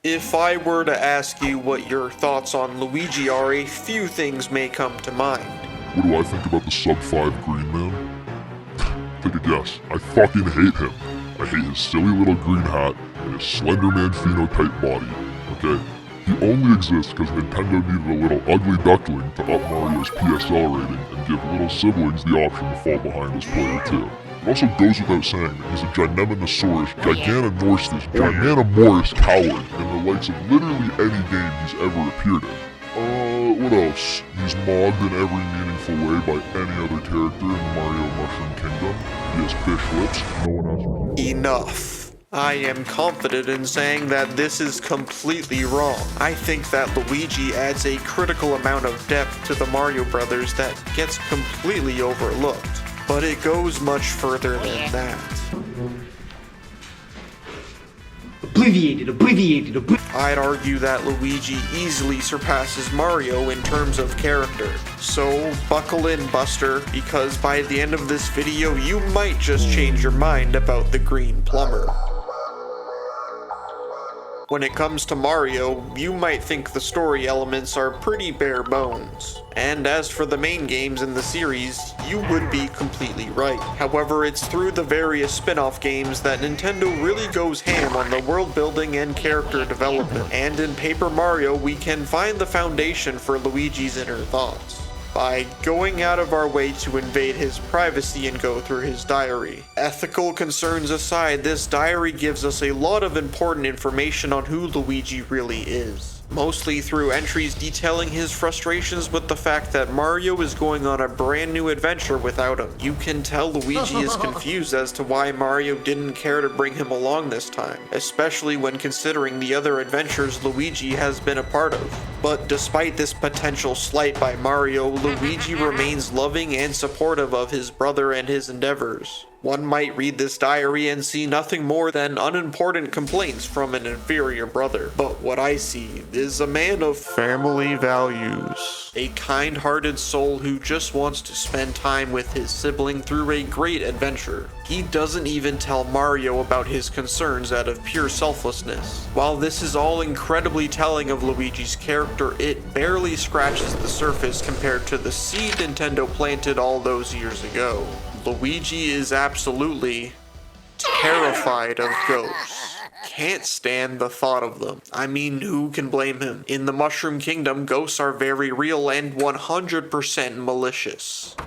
If I were to ask you what your thoughts on Luigi are, a few things may come to mind. What do I think about the sub-5 green man? Take a guess. I fucking hate him. I hate his silly little green hat and his Slenderman phenotype body. Okay? He only exists because Nintendo needed a little ugly duckling to up Mario's PSL rating and give little siblings the option to fall behind as player 2. It also goes without saying that he's a Gigantosaurus, Giganonorstus, Gigantosaurus coward in the likes of literally any game he's ever appeared in. What else? He's mobbed in every meaningful way by any other character in the Mario Mushroom Kingdom. He has fish lips, no one else. Enough. I am confident in saying that this is completely wrong. I think that Luigi adds a critical amount of depth to the Mario Brothers that gets completely overlooked. But it goes much further than that. Abbreviated. I'd argue that Luigi easily surpasses Mario in terms of character. So buckle in, Buster, because by the end of this video you might just change your mind about the Green Plumber. When it comes to Mario, you might think the story elements are pretty bare bones. And as for the main games in the series, you would be completely right. However, it's through the various spin-off games that Nintendo really goes ham on the world building and character development. And in Paper Mario, we can find the foundation for Luigi's inner thoughts by going out of our way to invade his privacy and go through his diary. Ethical concerns aside, this diary gives us a lot of important information on who Luigi really is. Mostly through entries detailing his frustrations with the fact that Mario is going on a brand new adventure without him. You can tell Luigi is confused as to why Mario didn't care to bring him along this time, especially when considering the other adventures Luigi has been a part of. But despite this potential slight by Mario, Luigi remains loving and supportive of his brother and his endeavors. One might read this diary and see nothing more than unimportant complaints from an inferior brother. But what I see is a man of family values. A kind-hearted soul who just wants to spend time with his sibling through a great adventure. He doesn't even tell Mario about his concerns out of pure selflessness. While this is all incredibly telling of Luigi's character, it barely scratches the surface compared to the seed Nintendo planted all those years ago. Luigi is absolutely terrified of ghosts. Can't stand the thought of them. I mean, who can blame him? In the Mushroom Kingdom, ghosts are very real and 100% malicious.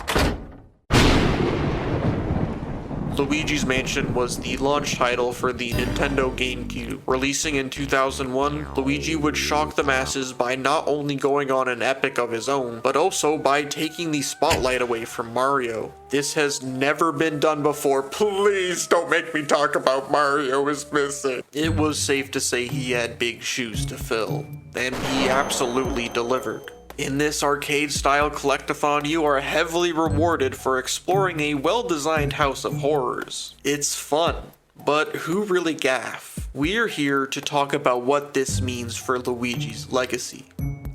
Luigi's Mansion was the launch title for the Nintendo GameCube. Releasing in 2001, Luigi would shock the masses by not only going on an epic of his own, but also by taking the spotlight away from Mario. This has never been done before. Please don't make me talk about Mario is missing. It was safe to say he had big shoes to fill, and he absolutely delivered. In this arcade-style collectathon, you are heavily rewarded for exploring a well-designed house of horrors. It's fun, but who really gaff? We're here to talk about what this means for Luigi's legacy.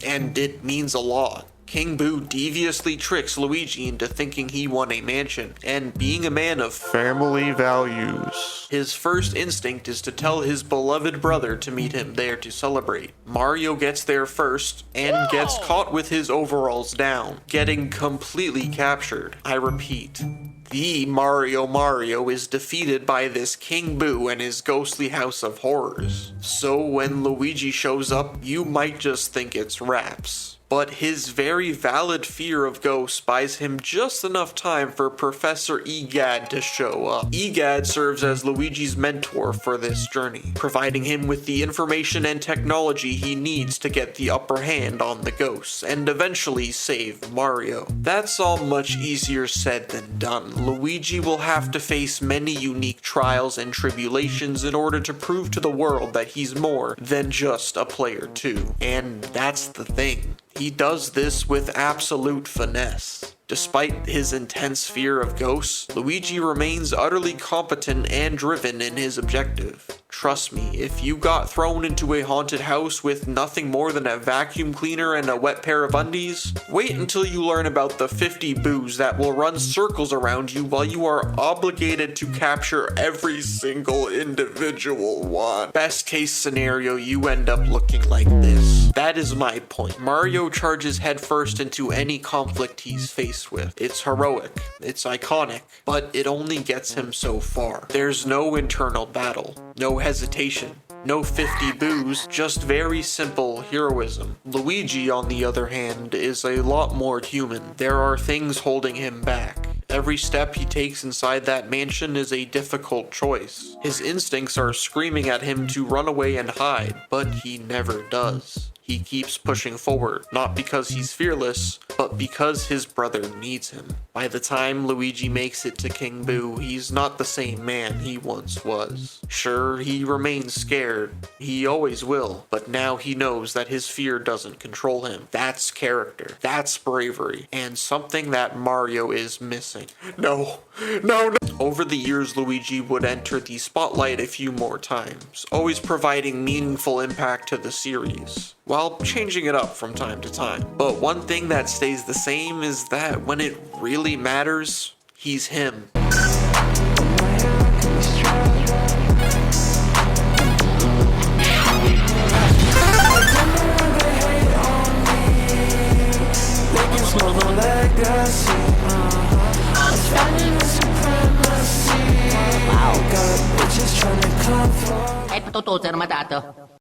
And it means a lot. King Boo deviously tricks Luigi into thinking he won a mansion, and being a man of family values, his first instinct is to tell his beloved brother to meet him there to celebrate. Mario gets there first, and gets caught with his overalls down, getting completely captured. I repeat. The Mario is defeated by this King Boo and his ghostly house of horrors. So when Luigi shows up, you might just think it's raps. But his very valid fear of ghosts buys him just enough time for Professor Egad to show up. Egad serves as Luigi's mentor for this journey, providing him with the information and technology he needs to get the upper hand on the ghosts and eventually save Mario. That's all much easier said than done. Luigi will have to face many unique trials and tribulations in order to prove to the world that he's more than just a player 2. And that's the thing. He does this with absolute finesse. Despite his intense fear of ghosts, Luigi remains utterly competent and driven in his objective. Trust me, if you got thrown into a haunted house with nothing more than a vacuum cleaner and a wet pair of undies, wait until you learn about the 50 boos that will run circles around you while you are obligated to capture every single individual one. Best case scenario, you end up looking like this. That is my point. Mario charges headfirst into any conflict he's faced with. It's heroic, it's iconic, but it only gets him so far. There's no internal battle, no hesitation, no 50 boos, just very simple heroism. Luigi, on the other hand, is a lot more human. There are things holding him back. Every step he takes inside that mansion is a difficult choice. His instincts are screaming at him to run away and hide, but he never does. He keeps pushing forward, not because he's fearless, but because his brother needs him. By the time Luigi makes it to King Boo, he's not the same man he once was. Sure, he remains scared, he always will, but now he knows that his fear doesn't control him. That's character, that's bravery, and something that Mario is missing. No. Over the years, Luigi would enter the spotlight a few more times, always providing meaningful impact to the series, while changing it up from time to time. But one thing that stays the same is that when it really matters, he's him. È tutto, sir, matato.